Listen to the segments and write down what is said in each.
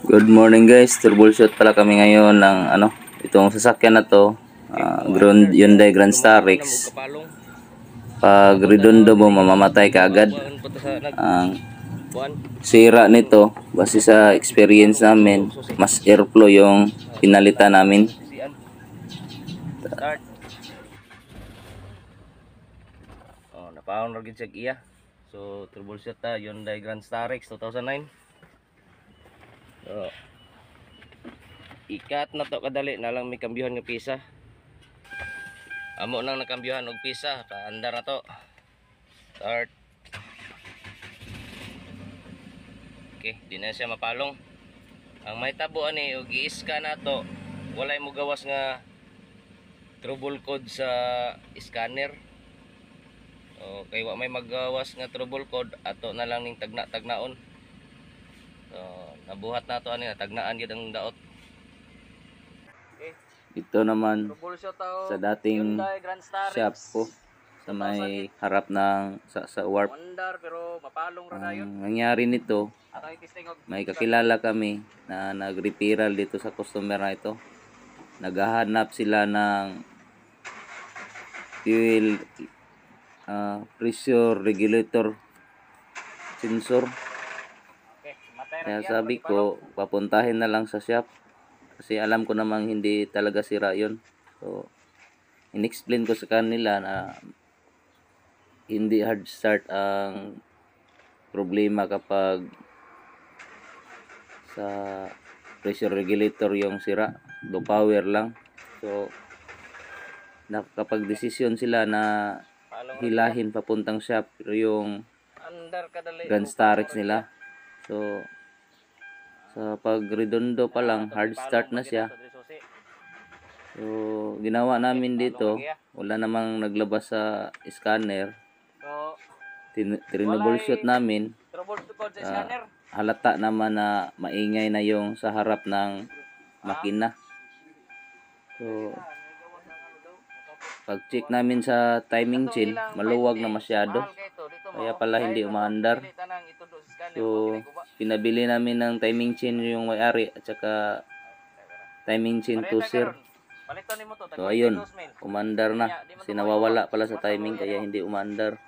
Good morning guys, troubleshoot pala kami ngayon ng itong sasakyan na to, Hyundai Grand Starex. Pag redondo mo, mamamatay ka agad. Ang sira nito, base sa experience namin, mas airflow yung pinalitan namin. Napaon rin siya iya. So troubleshoot ta Hyundai Grand Starex 2009. So, ikat na to kadali na lang may kambyuhan ng pisa. Amo nang nakambyuhan og pisa, paandar na to. Start. Okay, di na siya mapalong. Ang may tabo ani og i-scan na to. Walay mo gawas nga trouble code sa scanner. Okay, wa may magawas nga trouble code ato na lang ning tagna-tagnaon. So, nabuhat na to ani tagnaan gyud ang daot. Ito naman sa dating shop ko sa may harap ng sa warp. Nangyari nito, may kakilala kami na nag-referral dito sa customer na ito. Naghahanap sila ng fuel pressure regulator sensor. Kaya sabi ko, papuntahin na lang sa shop. Kasi alam ko namang hindi talaga sira yun. So, in-explain ko sa kanila na hindi hard start ang problema kapag sa pressure regulator yung sira. Low power lang. So, nakakapag-desisyon sila na hilahin papuntang shop pero yung Grand Starex nila. So, sa pag-redondo pa lang, hard start na siya. So, ginawa namin dito, wala namang naglabas sa scanner. Troubleshoot namin. Halata naman na maingay na yung sa harap ng makina. So, pag-check namin sa timing chain, maluwag na masyado. Kaya pala hindi umaandar. So, pinabili namin ng timing chain yung may-ari at saka timing chain to sir. So, ayun, umandar na. Kasi nawawala pala sa timing kaya hindi umandar.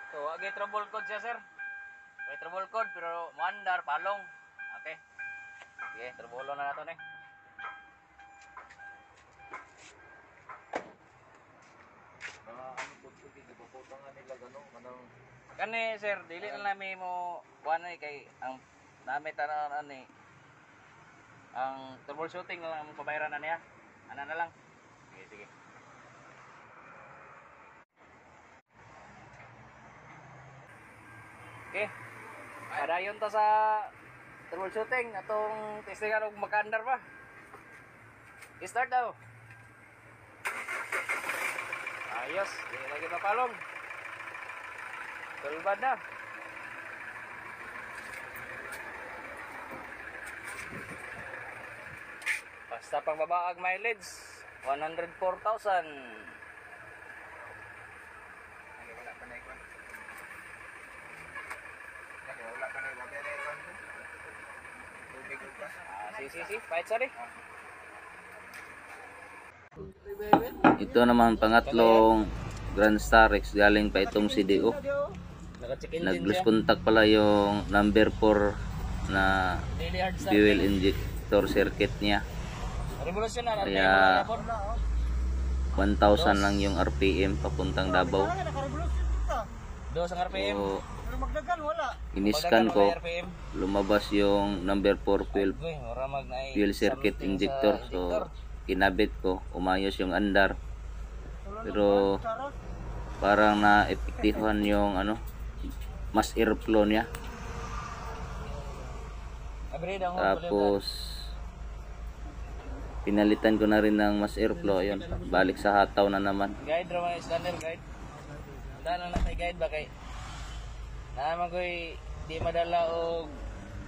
So, agay trouble code siya, sir. May trouble code, pero mandar, palong. Okay. Sige, trouble na nato eh. Kani, sir, dili na namin mo kuha kay ang namin tanan ni ang troubleshooting na lang mo pabayaran na niya. Ana na lang. Sige, sige. Okay. Padayon ta sa troubleshooting atong testingan og makaandar pa. I-start daw. Ayos, di lagi mapalong. Tulbad na. Basta pang babaag mileage 104,000. Wala pa na ikon. Wala pa na ikon. Tubig pa. Si, fight sorry. Ito naman pangatlong Grand Star X, galing pa itong CDO. Naka-check engine Nag-lose siya. contact pala yung number 4 na Daily hard start. fuel injector circuit niya. Revolutionary. Kaya 1,000 lang yung RPM papuntang Davao. Dos ang RPM. So, Magdagan wala. iniscan ko, RPM. lumabas yung number 4 Uy, mura mag na fuel circuit injector. So, kinabit ko, umayos yung andar. Pero parang na-epektihan yung mas airflow niya. Tapos pinalitan ko na rin ng mas airflow. Ayun, balik sa hataw na naman. Guide raman scanner guide. Daan na kay guide ba kay. Naman ko'y di madala og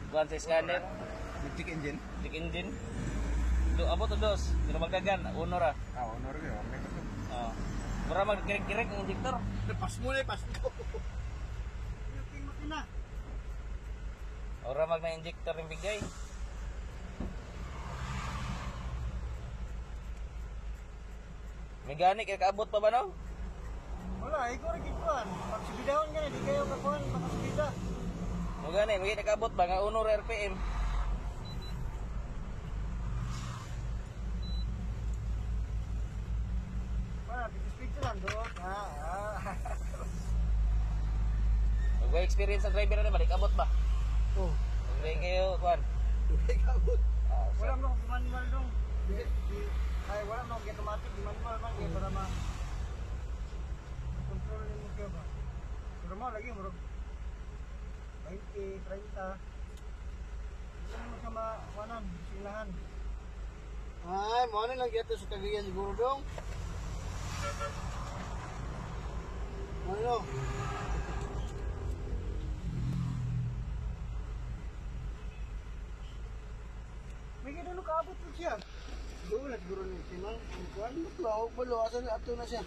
kuan sa scanner, Check engine. check engine. Do abot to dos, pero magdagan uno ra. Honor ko. Oh. Mura magkirek-kirek ang injector. Pas mo na, pas mo. Makina. Ora mag na injector yung bigay. May gani kaya kaabot pa ba no? Wala, ikaw rin kikuan. Pag sibidahon ka na, di kayo kakuan, makasibida. Mo gani, may nakaabot ba nga uno ra RPM. Wala, bigis-bigis lang doon. May experience sa driver na balik abot ba? Oh, May kayo kuan. ikabot. Wala mo akong manual dong. Ay, wala mo akong automatic, di manual man kayo para ma... Control mo kayo ba? Pero mo, lagi mo 20, 30. Ano mo siya mawanan, silahan. Ay, mawanan lang ito sa Cagayan siguro dong. Ano? May gano'n kaabot po siya. Doon na siguro ni Timang. Kuhan mo ito. Balo, asan na ato na siya.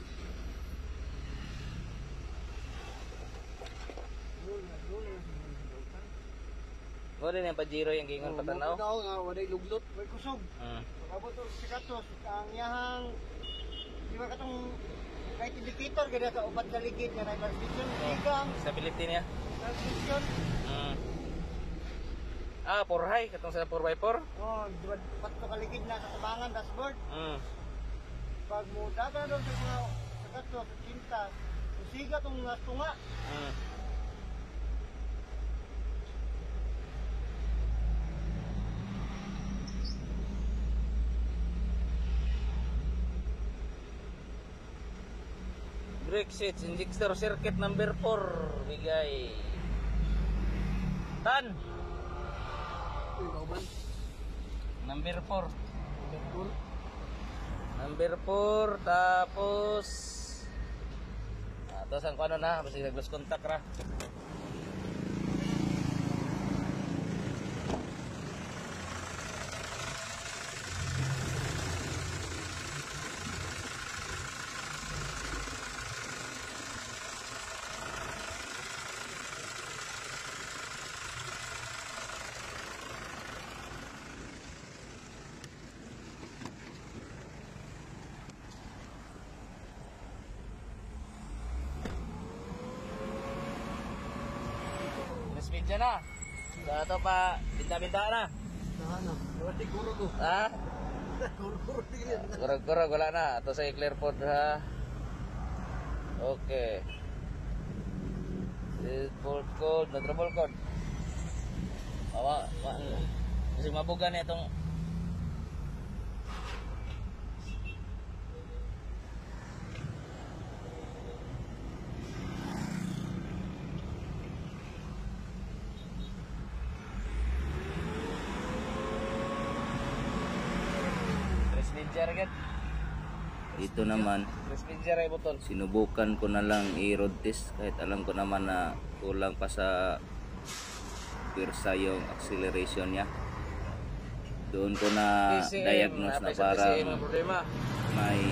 Doon na siguro. Mo din yung Pajero yung gingon patanaw. Patanaw nga, waday luglot. Way kusog. Abot to si Katos. Ang yahang, di ba katong light indicator, ganda ka upat ka ligid nga na transmission. Igang, Stability niya. transmission. Ah, 4 high katong sa 4x4. Oh, di ba upat ka ligid na sa tabangan, dashboard. Pag mo daga doon sa mga sa Katos, sa Cinta, usiga tong tunga. Brake seats, injector circuit number 4. Bigay. Tan. Uy, kauban. Number 4. Betul. Number 4. Tapos. Tapos ang ano na. Basta nag-lose contact ra. Speed dyan na. So ito pa, binta-binta na. Ano? Wala guro ko. Ha? Guro tigil. Kurang-kurang wala na. Ito sa clear pod ha. Okay. Default code, na trouble code. Awa, kasi mabuga na itong Speedjar agad. Dito naman, Speedjar ay button. sinubukan ko na lang i-road test kahit alam ko naman na kulang pa sa pwersa yung acceleration niya. Doon ko na diagnose na parang problema. may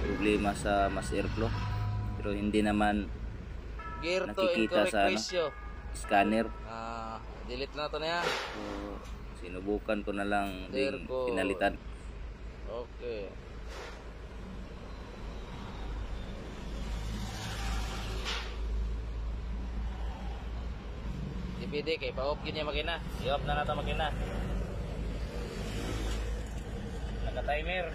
problema sa mass airflow, pero hindi naman Gear to nakikita incorrect sa ano, ratio. scanner. Delete na to na yan. So, sinubukan ko na lang There ding ko. pinalitan. Okay. DPD kay pa-off yun yung makina. I-off na natin makina. Naka-timer.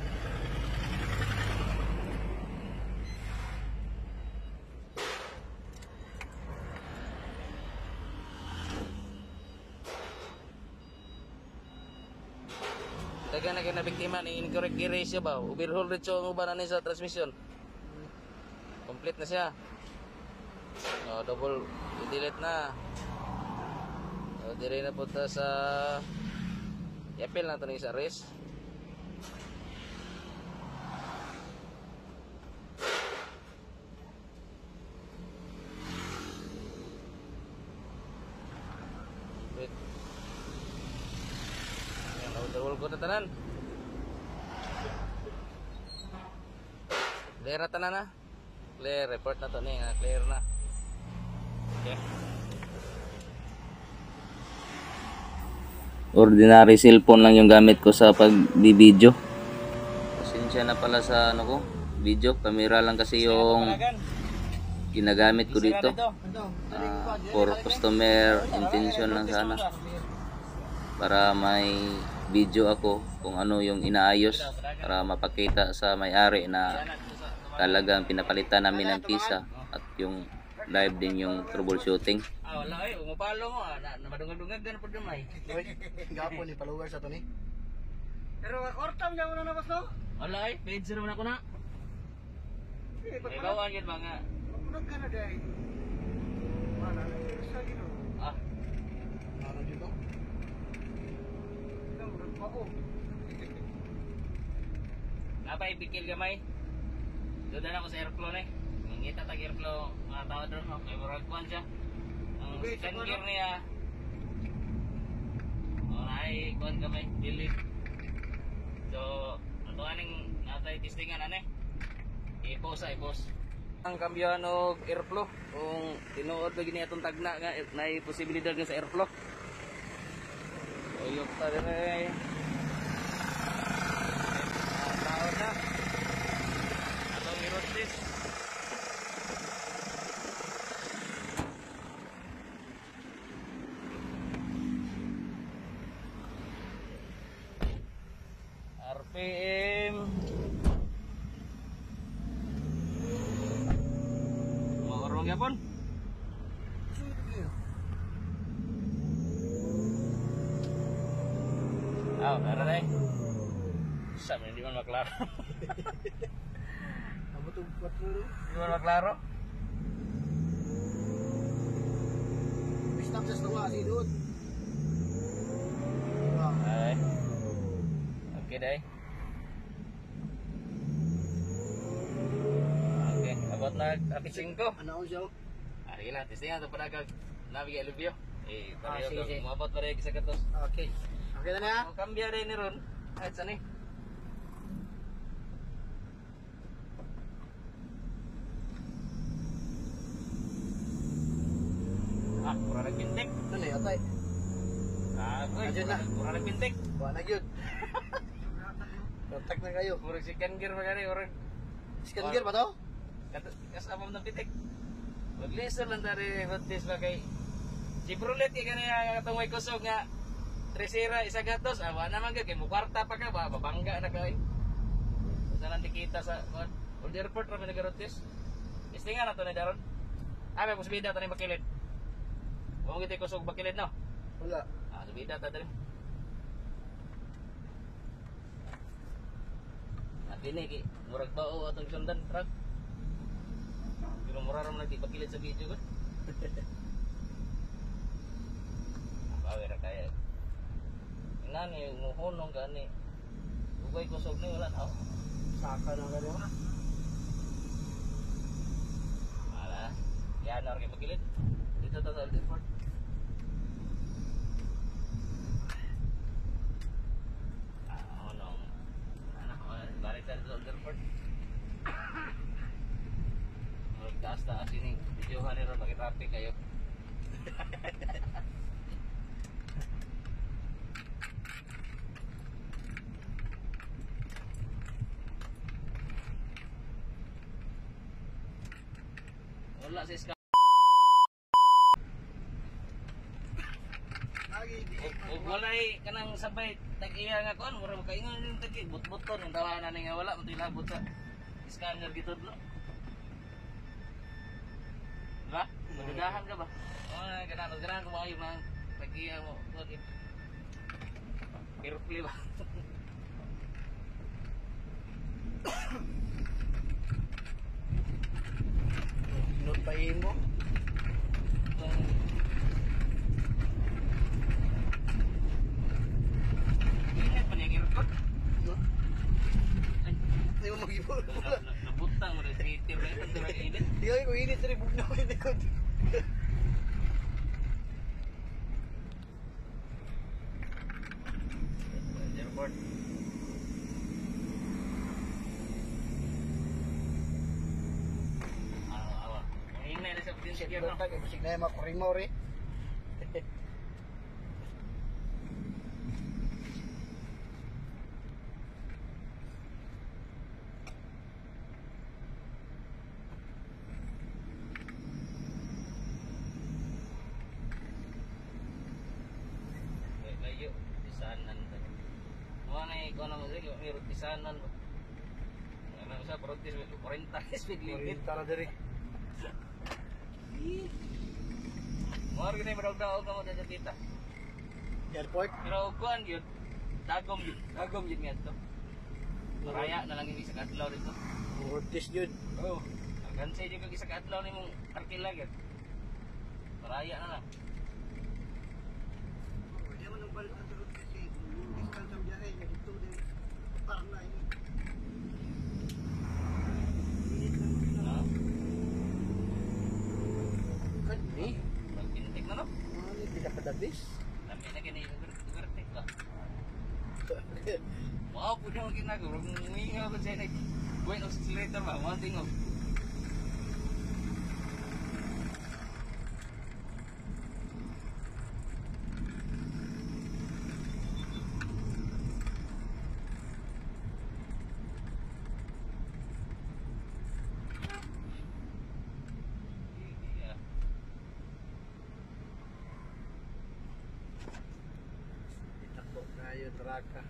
Daga na kayo na biktima ni incorrect gear ratio ba? Overhaul ratio ang uban na sa transmission. Complete na siya. Double i-delete na. Dire na punta sa i-appeal na ito na sa race. Wait. Ayan, overhaul ko na tanan. Clear na tanan na. Clear, report na to ni, clear na. Okay. Ordinary cellphone lang yung gamit ko sa pagbibideo. Pasensya na pala sa ano ko, video. Camera lang kasi yung ginagamit ko dito. For customer intention lang sana. Para may video ako kung ano yung inaayos. Para mapakita sa may-ari na talagang pinapalitan namin ng pisa. At yung live din yung troubleshooting. Wala ay, umapalo mo. Namadungag-dungag na po dumay. Gapo ni followers sa to ni. Pero ortam niya mo na nabas no? Wala ay, page naman ako na. May bawaan yun mga. Pagpunod ka na day. Mana, sa gino. Mana dito? Ikaw, nagpao. Napay bikil gamay. Doon na ako sa airflow na eh. Mangita tag airflow mga tao doon. May murag kuhan siya. Ang second gear niya. Ay, kuhan gamay. Delete. So, ito aning natay testingan ane. I-pause. Ang kambyohan og airflow. Kung tinuod ba gini atong tagna nga may posibilidad nga sa airflow. Uyok ta din ay. Tao na. Atong i-road test. RPM Maurong yapon. Meron eh. Sabi hindi man maklaro. Amo to buat dulu. Hindi man maklaro. Stop sa stawa si Dud. Ay. Okay day. Okay, abot na api 5. Ano siya? Sige lang, testingan ito pa nagag nabigay alubyo. Pareho sige, sige. kang umabot pareho sa katos. Okay. Okay na na. Kung kambya rin ni Ron, kahit saan eh. Pura nagpintik. Ano na yatay? Adyan na. Pura nagpintik. Buwan na yun. Contact na kayo. Murag second gear pa gani, murag. Second gear ba to? Kasama ng pitik. Mag-listen lang dari rotis ba kay Chevrolet kay kanina atong may kusog nga Tresera isa gatos. Wa naman gid kay mo kwarta pa ka ba babangga na kay. Sa lang dikita sa Old Airport ra nagarotis. Istingan na to ni daron. May posibilidad tani bakilid. Wa mo gid kusog bakilid no. Wala. Subida ta diri. Dini ki murag bao atong sundan truck. Pero mura ram lagi bakilid sa video ko. Bawi ra kaya. Nani muhunong gani. way kusog na wala na. Saka na gano'n ha. Wala. Yan na rin magilid. Dito to sa Old Airport. Ano? Balik tayo sa Old Airport. Taas-taas ini. Videohan nila mag-traffic kayo. Wala si Ska. Lagi di. Ug walay kanang sabay tag-iya nga kon, mura makaingon yung tagi but-buton yung tawanan ni nga wala mo tilabot sa scanner gitod lo. Diba? Magagahan ka ba? Oo, ganahan ko mga yung tag-iya mo. Carefully ba? Notayin mo. Ingat pa niya yung airport. No? Ay, Hindi mo mag-ibon. nabutang mo rin sa itim na ito. Turang init. Di ko init rin. Bugnaw ko hindi ko. Airport. Awa. Mahingay na sa pagdin Shit, secure no? bantag. Masig na yung mga kuring mo rin. Layo. Pisanan. Mga na ikaw na mo sa'yo. May pisanan mo. Ano sa protis 40 speed limit. Tara diri. Mga rin na madawag-dawag na mo dyan tita. Airport. Pero kuhan yun. Dagom yun. Dagom yun nga ito. Maraya na lang yung isa kadlaw dito. Mortis yun. Oo. Ang gansay dito kag isa kadlaw ni mong arkilag yan. Maraya na lang. Hindi mo nang balik ang tulog kasi discount ang biyahe niya dito din. Parang na yun. Init lang mo No? Kani? Magpintik na no? Ano pila ka dabis? Dami na gani ugartik ba? Wow, po niya ginagawa. Humingaw ko siya na buhay ng accelerator ba? One thing of. Itakbo kayo, traka.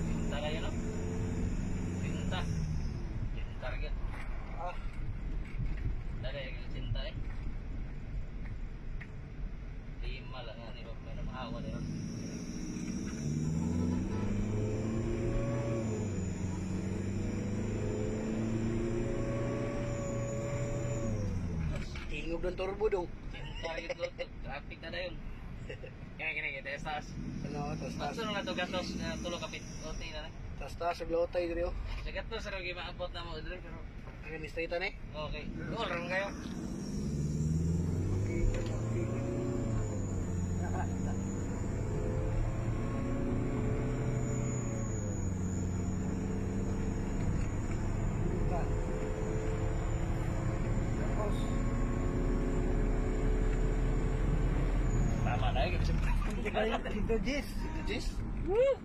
Pinta kayo no? Pinta. Pinta rin. Ah, Dali, yung cinta eh. Lima lang nga, di ba? May namahawa na yun. tingog ng turbo dong. Cinta rin ko. Traffic na yun. Kaya kita estas. Ano, tas-tas. Ano nga to gatos na tulo kapit. Oti na na. Tas-tas, naglotay diri oh. Sa gatos, sarang gimaabot na mo. Dre, pero Ang straightan eh. okay. All ron kayo. Tama na yun. Dito, Jis. Jis? Woo!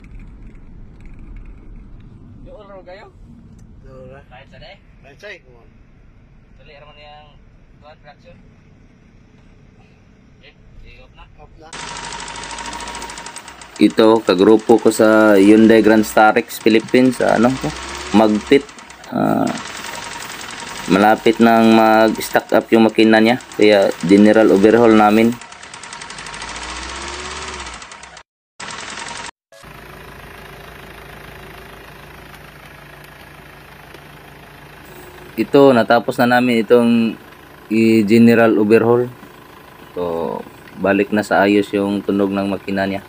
Yung all ron kayo? Dora. Kahit sa day. Right side. Come on. Dali, araman yung tuwan, traction. Okay, take off na. Up na. Ito, kagrupo ko sa Hyundai Grand Starex Philippines sa ano to? Magpit. Malapit nang mag-stock up yung makina niya. Kaya general overhaul namin. Ito, natapos na namin itong i-general overhaul. So, balik na sa ayos yung tunog ng makina niya.